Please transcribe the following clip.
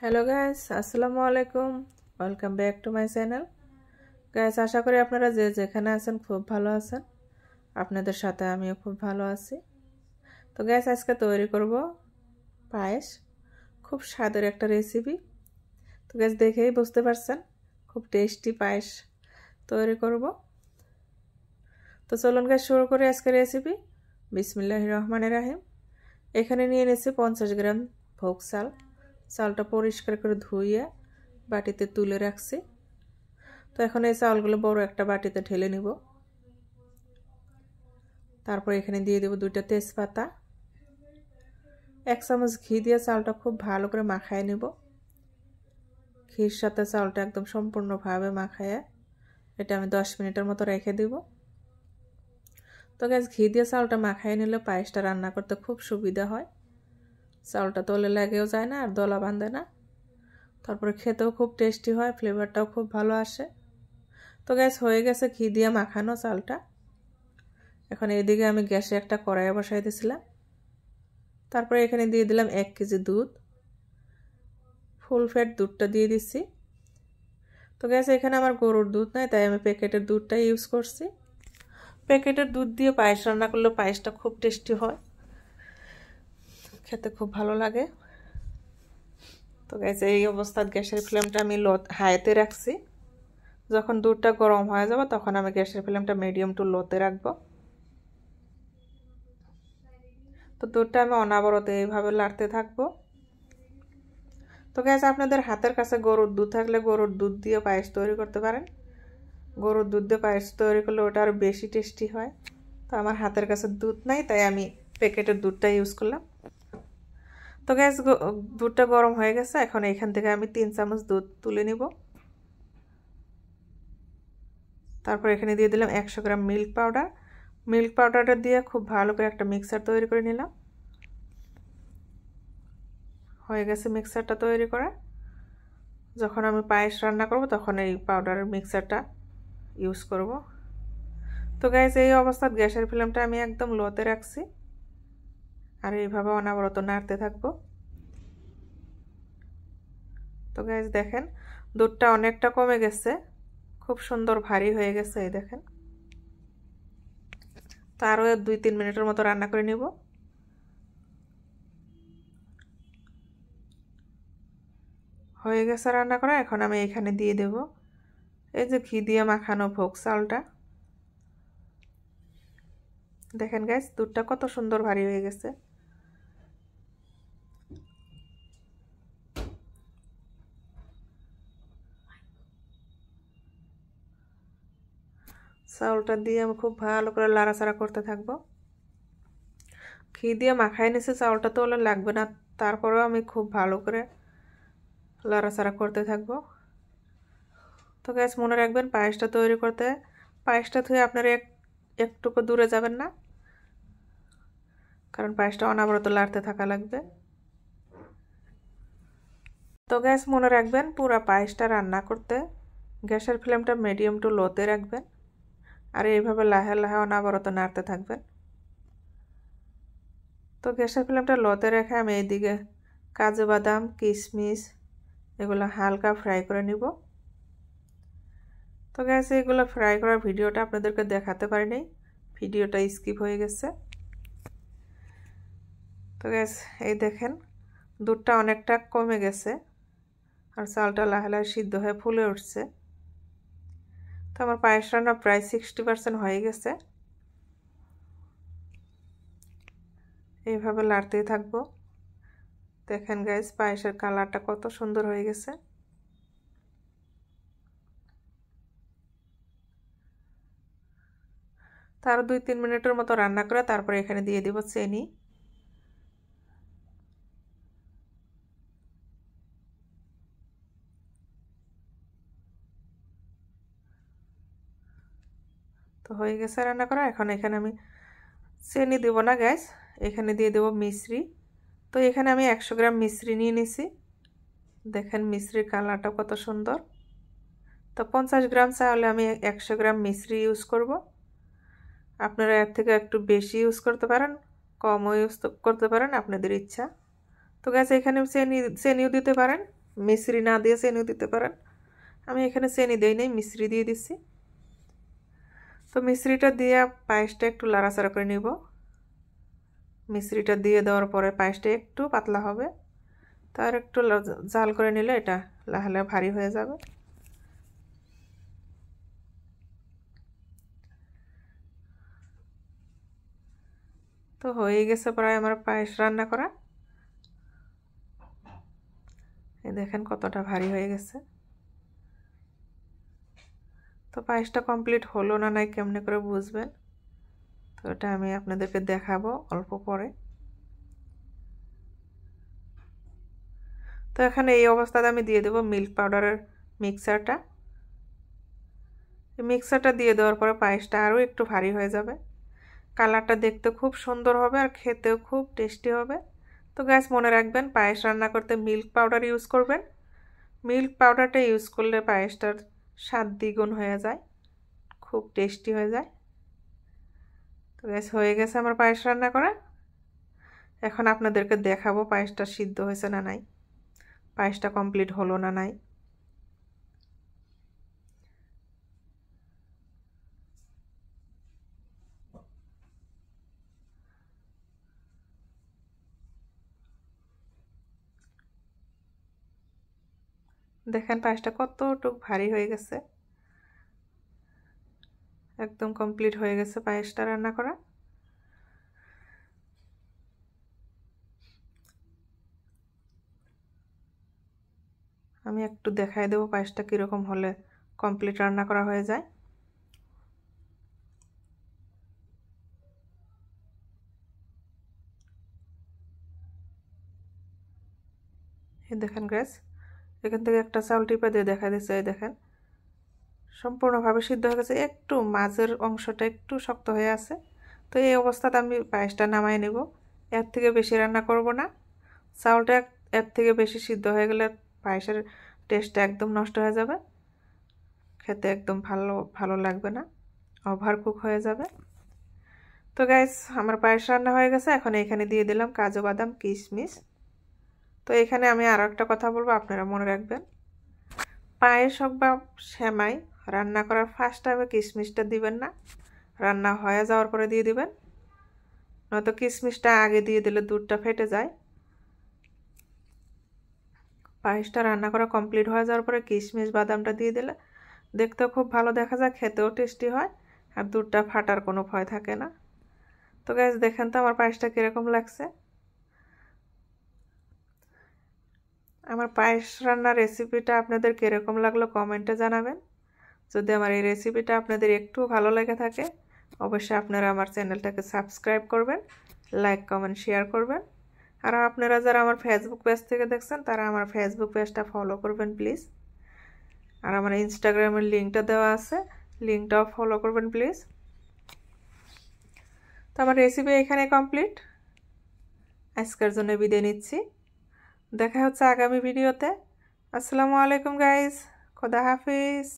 Hello guys, আসসালামু আলাইকুম। Welcome back to my channel. Guys, আশা করি আপনারা যে যেখানে আছেন খুব ভালো আছেন। আপনাদের সাথে আমিও খুব ভালো আছি। তো গাইস, আজকে তৈরি করব পায়েস। খুব স্বাদের একটা রেসিপি। তো গাইস, দেখেই বুঝতে পারছেন খুব টেস্টি পায়েস তৈরি করব। তো চলুন গাইস, শুরু করি আজকে রেসিপি। বিসমিল্লাহির রহমানির রহিম। এখানে নিয়ে নিয়েছি 50 গ্রাম ভোগ চাল। চালটা পরিষ্কার করে ধুইয়ে বাটিতে তুলে রাখছি। তো এখন এই চালগুলো বড় একটা বাটিতে ঢেলে নিব। তারপর এখানে দিয়ে দেব 2টা তেজপাতা। 1 চামচ ঘি দিয়ে চালটা খুব ভালো করে মাখায় নেব। ঘির সাথে চালটা একদম সম্পূর্ণভাবে মাখায় এটা আমি 10 মিনিটের মতো রেখে দেব। তো গ্যাস, ঘি দিয়ে চালটা মাখায় নিলে পায়েসটা রান্না করতে খুব সুবিধা হয়। চালটা তলে লাগেও যায় না আর দলা বাঁধে না। তারপরে খেতেও খুব টেস্টি হয়, ফ্লেভারটাও খুব ভালো আসে। তো গ্যাস, হয়ে গেছে ঘি দিয়ে মাখানো চালটা। এখন এইদিকে আমি গ্যাসে একটা কড়াই বসাই দিয়েছিলাম। তারপরে এখানে দিয়ে দিলাম 1 কেজি দুধ। ফুল ফ্যাট দুধটা দিয়ে দিচ্ছি। তো গ্যাস, এখানে আমার গরুর দুধ নাই, তাই আমি প্যাকেটের দুধটাই ইউজ করছি। প্যাকেটের দুধ দিয়ে পায়েস রান্না করলে পায়েসটা খুব টেস্টি হয়, খেতে খুব ভালো লাগে। তো গ্যাস, এই অবস্থায় গ্যাসের ফ্লেমটা আমি হাইতে রাখছি। যখন দুধটা গরম হয়ে যাবে তখন আমি গ্যাসের ফ্লেমটা মিডিয়াম টু লোতে রাখবো। তো দুধটা আমি অনবরত এইভাবে লাড়তে থাকবো। তো গ্যাস, আপনাদের হাতের কাছে গরুর দুধ থাকলে গরুর দুধ দিয়ে পায়েস তৈরি করতে পারেন। গরুর দুধ দিয়ে পায়েস তৈরি করলে ওটা আরও বেশি টেস্টি হয়। তো আমার হাতের কাছে দুধ নাই, তাই আমি প্যাকেটের দুধটা ইউজ করলাম। তো গ্যাস, দুধটা গরম হয়ে গেছে। এখন এখান থেকে আমি 3 চামচ দুধ তুলে নিব। তারপর এখানে দিয়ে দিলাম 100 গ্রাম মিল্ক পাউডার। মিল্ক পাউডারটা দিয়ে খুব ভালো করে একটা মিক্সার তৈরি করে নিলাম। হয়ে গেছে মিক্সারটা তৈরি করা। যখন আমি পায়েস রান্না করব তখন এই পাউডারের মিক্সারটা ইউজ করব। তো গ্যাস, এই অবস্থায় গ্যাসের ফ্লেমটা আমি একদম লোতে রাখছি আর এইভাবে অনবরত নাড়তে থাকবো। তো গ্যাস, দেখেন দুধটা অনেকটা কমে গেছে, খুব সুন্দর ভারী হয়ে গেছে। এই দেখেন। তো আরও 2-3 মিনিটের মতো রান্না করে নিব। হয়ে গেছে রান্না করা। এখন আমি এখানে দিয়ে দেব এই যে ঘি দিয়ে মাখানো ভোগ চালটা। দেখেন গাইস, দুধটা কত সুন্দর ভারী হয়ে গেছে। চাউলটা দিয়ে আমি খুব ভালো করে লাড়াচাড়া করতে থাকবো। ঘি দিয়ে মাখাই নিয়েছি, চাউলটা তো ওলে লাগবে না, তারপরেও আমি খুব ভালো করে লাড়াচাড়া করতে থাকবো। তো গ্যাস, মনে রাখবেন পায়েসটা তৈরি করতে পায়েসটা ধুয়ে আপনারা একটুকু দূরে যাবেন না, কারণ পায়েসটা অনবরত লাড়তে থাকা লাগবে। তো গ্যাস, মনে রাখবেন পুরো পায়েসটা রান্না করতে গ্যাসের ফ্লেমটা মিডিয়াম টু লোতে রাখবেন আর এইভাবে লাহে লাহে অনবরত নাড়তে থাকবেন। তো গ্যাসের ফ্লেমটা লোতে রেখে আমি এইদিকে কাজু বাদাম, কিশমিশ এগুলো হালকা ফ্রাই করে নিব। তো গ্যাস, এগুলো ফ্রাই করার ভিডিওটা আপনাদেরকে দেখাতে পারিনি, ভিডিওটা স্কিপ হয়ে গেছে। তো গ্যাস, এই দেখেন দুধটা অনেকটা কমে গেছে আর চালটা লাহে লাহে সিদ্ধ হয়ে ফুলে উঠছে। তো আমার পায়েস রান্না প্রায় 60% হয়ে গেছে। এইভাবে লাড়তেই থাকবো। দেখেন গাইস, পায়েসের কালারটা কত সুন্দর হয়ে গেছে। তার 2-3 মিনিটের মতো রান্না করে তারপরে এখানে দিয়ে দিব চিনি। তো হয়ে গেছে রান্না করা। এখন এখানে আমি চিনি দেব না গ্যাস, এখানে দিয়ে দেব মিশ্রি। তো এখানে আমি 100 গ্রাম মিশ্রি নিয়ে নিছি। দেখেন মিশ্রির কালারটা কত সুন্দর। তো 50 গ্রাম চাউলে আমি 100 গ্রাম মিশ্রি ইউজ করব। আপনারা এর থেকে একটু বেশি ইউজ করতে পারেন, কমও ইউজ করতে পারেন, আপনাদের ইচ্ছা। তো গ্যাস, এখানে চিনিও দিতে পারেন। মিশ্রি না দিয়ে চিনিও দিতে পারেন। আমি এখানে চিনি দেই নাই, মিশ্রি দিয়ে দিচ্ছি। তো মিশ্রিটা দিয়ে পায়েসটা একটু লাড়াচাড়া করে নিব। মিশ্রিটা দিয়ে দেওয়ার পরে পায়েসটা একটু পাতলা হবে, তার একটু জাল করে নিলে এটা লাহলে ভারী হয়ে যাবে। তো হয়ে গেছে প্রায় আমার পায়েস রান্না করা। এই দেখেন কতটা ভারী হয়ে গেছে। তো পায়েসটা কমপ্লিট হলো না নাই কেমনে করে বুঝবেন, তো এটা আমি আপনাদেরকে দেখাবো অল্প পরে। তো এখানে এই অবস্থাতে আমি দিয়ে দেব মিল্ক পাউডারের মিক্সারটা। এই মিক্সারটা দিয়ে দেওয়ার পরে পায়েসটা আরও একটু ভারী হয়ে যাবে, কালারটা দেখতে খুব সুন্দর হবে আর খেতেও খুব টেস্টি হবে। তো গাইস মনে রাখবেন পায়েস রান্না করতে মিল্ক পাউডার ইউজ করবেন। মিল্ক পাউডারটা ইউজ করলে পায়েসটার স্বাদ দ্বিগুণ হয়ে যায়, খুব টেস্টি হয়ে যায়। তো গাইস হয়ে গেছে আমার পায়েস রান্না করা। এখন আপনাদেরকে দেখাবো পায়েসটা সিদ্ধ হয়েছে না নাই, পায়েসটা কমপ্লিট হলো না নাই। দেখেন পায়েসটা কতটুকু ভারী হয়ে গেছে, একদম কমপ্লিট হয়ে গেছে পায়েসটা রান্না করা। আমি একটু দেখাই দেবো পায়েসটা কীরকম হলে কমপ্লিট রান্না করা হয়ে যায়। এই দেখেন গ্যাস, এখান থেকে একটা চাউল টিপা দিয়ে দেখা দিচ্ছে, এই দেখেন সম্পূর্ণভাবে সিদ্ধ হয়ে গেছে, একটু মাঝের অংশটা একটু শক্ত হয়ে আছে। তো এই অবস্থাতে আমি পায়েসটা নামাই নেব, এর থেকে বেশি রান্না করব না। চাউলটা এর থেকে বেশি সিদ্ধ হয়ে গেলে পায়েসের টেস্টটা একদম নষ্ট হয়ে যাবে, খেতে একদম ভালো লাগবে না, ওভার কুক হয়ে যাবে। তো গাইস আমার পায়েস রান্না হয়ে গেছে, এখন এখানে দিয়ে দিলাম কাজু বাদাম কিশমিশ। তো এখানে আমি আরও একটা কথা বলবো, আপনারা মনে রাখবেন পায়েস হোক বা সেমাই রান্না করার ফার্স্ট টাইমে কিশমিশটা দিবেন না, রান্না হয়ে যাওয়ার পরে দিয়ে দিবেন, নয়তো কিশমিশটা আগে দিয়ে দিলে দুধটা ফেটে যায়। পায়েসটা রান্না করা কমপ্লিট হয়ে যাওয়ার পরে কিশমিশ বাদামটা দিয়ে দিলে দেখতেও খুব ভালো দেখা যায়, খেতেও টেস্টি হয় আর দুধটা ফাটার কোনো ভয় থাকে না। তো গাইস দেখেন তো আমার পায়েসটা কীরকম লাগছে। আমার পায়েস রান্নার রেসিপিটা আপনাদের কীরকম লাগলো কমেন্টে জানাবেন। যদি আমার এই রেসিপিটা আপনাদের একটু ভালো লেগে থাকে অবশ্যই আপনারা আমার চ্যানেলটাকে সাবস্ক্রাইব করবেন, লাইক কমেন্ট শেয়ার করবেন। আর আপনারা যারা আমার ফেসবুক পেজ থেকে দেখছেন তারা আমার ফেসবুক পেজটা ফলো করবেন প্লিজ। আর আমার ইনস্টাগ্রামের লিঙ্কটা দেওয়া আছে, লিঙ্কটাও ফলো করবেন প্লিজ। তো আমার রেসিপি এখানে কমপ্লিট, আজকের জন্য বিদায় নিচ্ছি, দেখা হচ্ছে আগামী ভিডিওতে। আসসালামু আলাইকুম গাইস, খোদা হাফিজ।